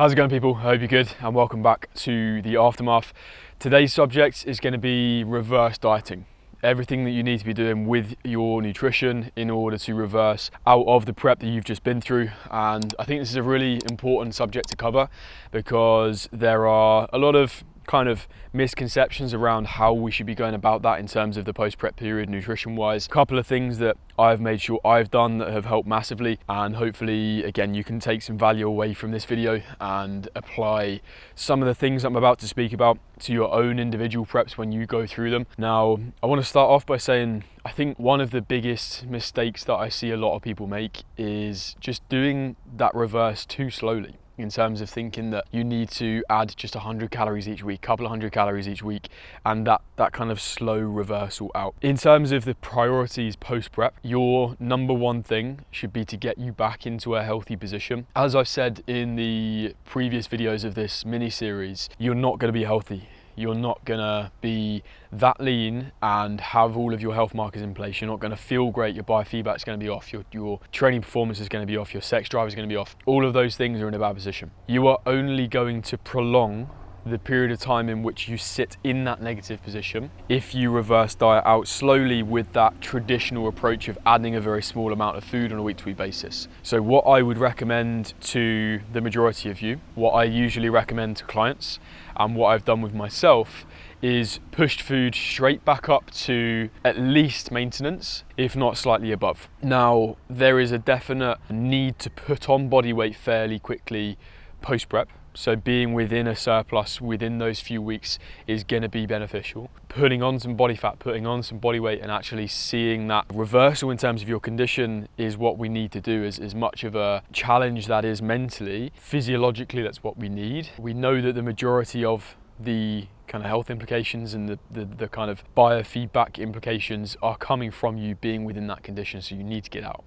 How's it going, people? I hope you're good and welcome back to the aftermath. Today's subject is going to be reverse dieting. Everything that you need to be doing with your nutrition in order to reverse out of the prep that you've just been through. And I think this is a really important subject to cover because there are a lot of kind of misconceptions around how we should be going about that in terms of the post-prep period nutrition wise. A couple of things that I've made sure I've done that have helped massively, and hopefully again you can take some value away from this video and apply some of the things I'm about to speak about to your own individual preps when you go through them. Now, I want to start off by saying I think one of the biggest mistakes that I see a lot of people make is just doing that reverse too slowly, in terms of thinking that you need to add just 100 calories each week, couple of 100 calories each week, and that kind of slow reversal out. In terms of the priorities post-prep, your number one thing should be to get you back into a healthy position. As I've said in the previous videos of this mini-series, you're not going to be healthy. You're not gonna be that lean and have all of your health markers in place. You're not gonna feel great. Your biofeedback is gonna be off. Your training performance is gonna be off. Your sex drive is gonna be off. All of those things are in a bad position. You are only going to prolong the period of time in which you sit in that negative position if you reverse diet out slowly with that traditional approach of adding a very small amount of food on a week-to-week basis. So what I would recommend to the majority of you, what I usually recommend to clients, and what I've done with myself, is pushed food straight back up to at least maintenance, if not slightly above. Now, there is a definite need to put on body weight fairly quickly post-prep. So being within a surplus within those few weeks is going to be beneficial. Putting on some body fat, putting on some body weight, and actually seeing that reversal in terms of your condition is what we need to do. As much of a challenge that is mentally, physiologically that's what we need. We know that the majority of the kind of health implications and the kind of biofeedback implications are coming from you being within that condition, so you need to get out.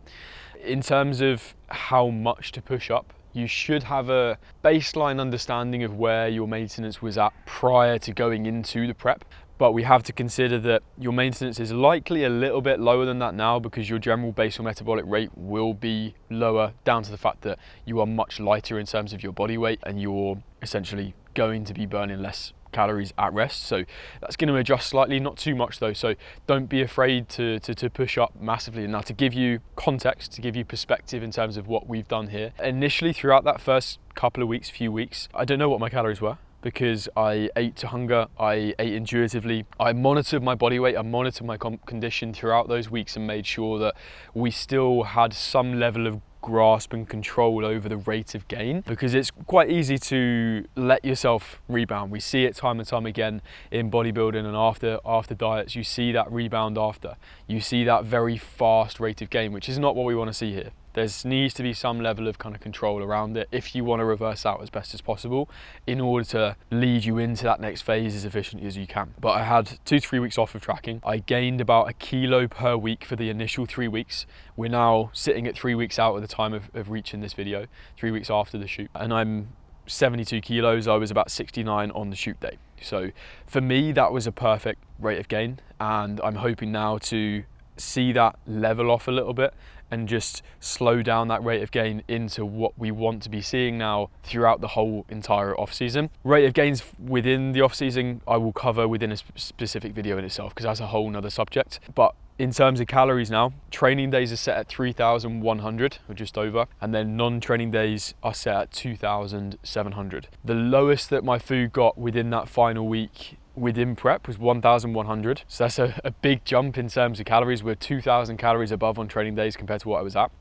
In terms of how much to push up, you should have a baseline understanding of where your maintenance was at prior to going into the prep. But we have to consider that your maintenance is likely a little bit lower than that now because your general basal metabolic rate will be lower, down to the fact that you are much lighter in terms of your body weight and you're essentially going to be burning less calories at rest. So that's going to adjust slightly, not too much though. So don't be afraid to push up massively. Now, to give you context, to give you perspective in terms of what we've done here, initially throughout that first couple of weeks, few weeks, I don't know what my calories were, because I ate to hunger, I ate intuitively. I monitored my body weight, I monitored my condition throughout those weeks and made sure that we still had some level of grasp and control over the rate of gain, because it's quite easy to let yourself rebound. We see it time and time again in bodybuilding and after diets. You see that rebound after. You see that very fast rate of gain, which is not what we want to see here. There needs to be some level of kind of control around it if you want to reverse out as best as possible in order to lead you into that next phase as efficiently as you can. But I had 2 to 3 weeks off of tracking. I gained about 1 kilo per week for the initial 3 weeks. We're now sitting at 3 weeks out at the time of reaching this video, 3 weeks after the shoot. And I'm 72 kilos. I was about 69 on the shoot day. So for me, that was a perfect rate of gain. And I'm hoping now to see that level off a little bit and just slow down that rate of gain into what we want to be seeing now throughout the whole entire off season. Rate of gains within the off season I will cover within a specific video in itself, because that's a whole nother subject. But in terms of calories now, training days are set at 3,100 or just over, and then non-training days are set at 2,700. The lowest that my food got within that final week within prep was 1,100. So that's a big jump in terms of calories. We're 2,000 calories above on training days compared to what I was at.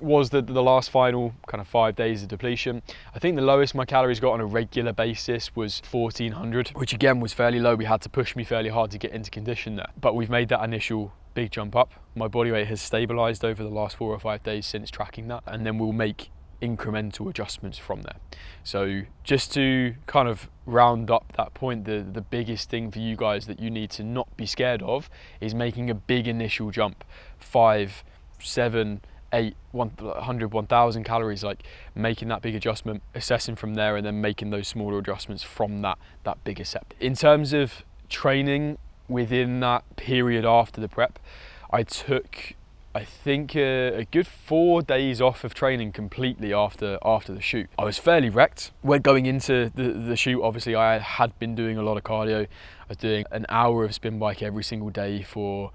Was the last final kind of 5 days of depletion. I think the lowest my calories got on a regular basis was 1,400, which again was fairly low. We had to push me fairly hard to get into condition there. But we've made that initial big jump up. My body weight has stabilized over the last 4 or 5 days since tracking that, and then we'll make incremental adjustments from there. So just to kind of round up that point, the biggest thing for you guys that you need to not be scared of is making a big initial jump, 5, 7, 8, 100, 1,000 calories, like making that big adjustment, assessing from there, and then making those smaller adjustments from that bigger set. In terms of training within that period after the prep, I took I think a good 4 days off of training completely after the shoot. I was fairly wrecked. When going into the shoot, obviously I had been doing a lot of cardio. I was doing an hour of spin bike every single day for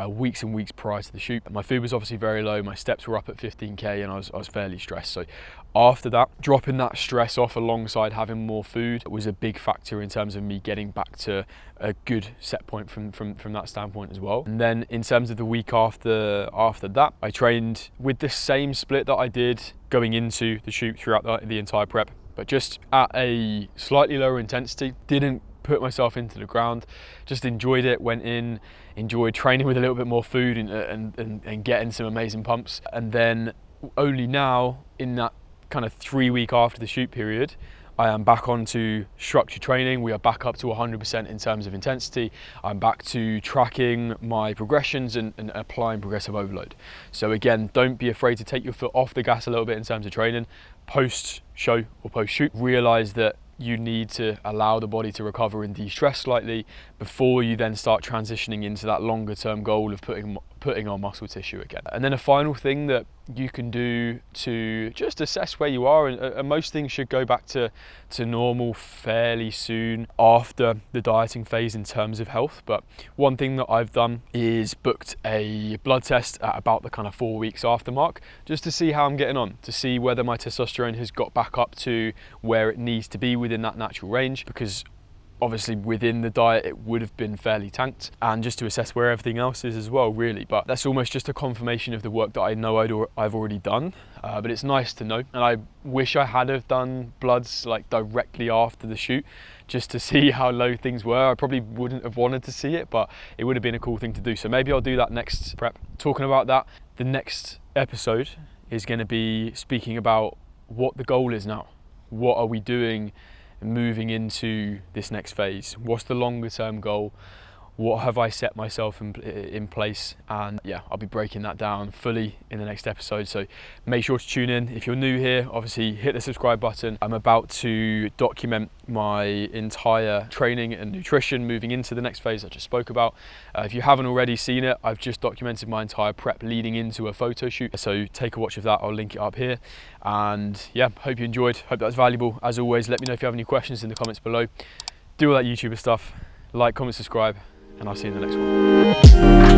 weeks and weeks prior to the shoot. My food was obviously very low, my steps were up at 15k, and I was fairly stressed. So after that, dropping that stress off alongside having more food was a big factor in terms of me getting back to a good set point from that standpoint as well. And then in terms of the week after that, I trained with the same split that I did going into the shoot throughout the entire prep, but just at a slightly lower intensity. Didn't put myself into the ground, just enjoyed it, went in, enjoyed training with a little bit more food and getting some amazing pumps. And then only now, in that kind of 3 week after the shoot period, I am back onto structured training. We are back up to 100% in terms of intensity. I'm back to tracking my progressions and applying progressive overload. So again, don't be afraid to take your foot off the gas a little bit in terms of training. Post show or post shoot, realize that you need to allow the body to recover and de-stress slightly before you then start transitioning into that longer term goal of putting on muscle tissue again. And then a final thing that you can do to just assess where you are, and most things should go back to normal fairly soon after the dieting phase in terms of health. But one thing that I've done is booked a blood test at about the kind of 4 weeks after mark, just to see how I'm getting on, to see whether my testosterone has got back up to where it needs to be within that natural range, because obviously within the diet it would have been fairly tanked, and just to assess where everything else is as well, really. But that's almost just a confirmation of the work that I know I've already done, but it's nice to know. And I wish I had have done bloods like directly after the shoot, just to see how low things were. I probably wouldn't have wanted to see it, but it would have been a cool thing to do. So maybe I'll do that next prep. Talking about that, the next episode is going to be speaking about what the goal is now. What are we doing moving into this next phase? What's the longer term goal? What have I set myself in place? And yeah, I'll be breaking that down fully in the next episode. So make sure to tune in. If you're new here, obviously hit the subscribe button. I'm about to document my entire training and nutrition moving into the next phase I just spoke about. If you haven't already seen it, I've just documented my entire prep leading into a photo shoot. So take a watch of that. I'll link it up here. And yeah, hope you enjoyed. Hope that was valuable. As always, let me know if you have any questions in the comments below. Do all that YouTuber stuff. Like, comment, subscribe, and I'll see you in the next one.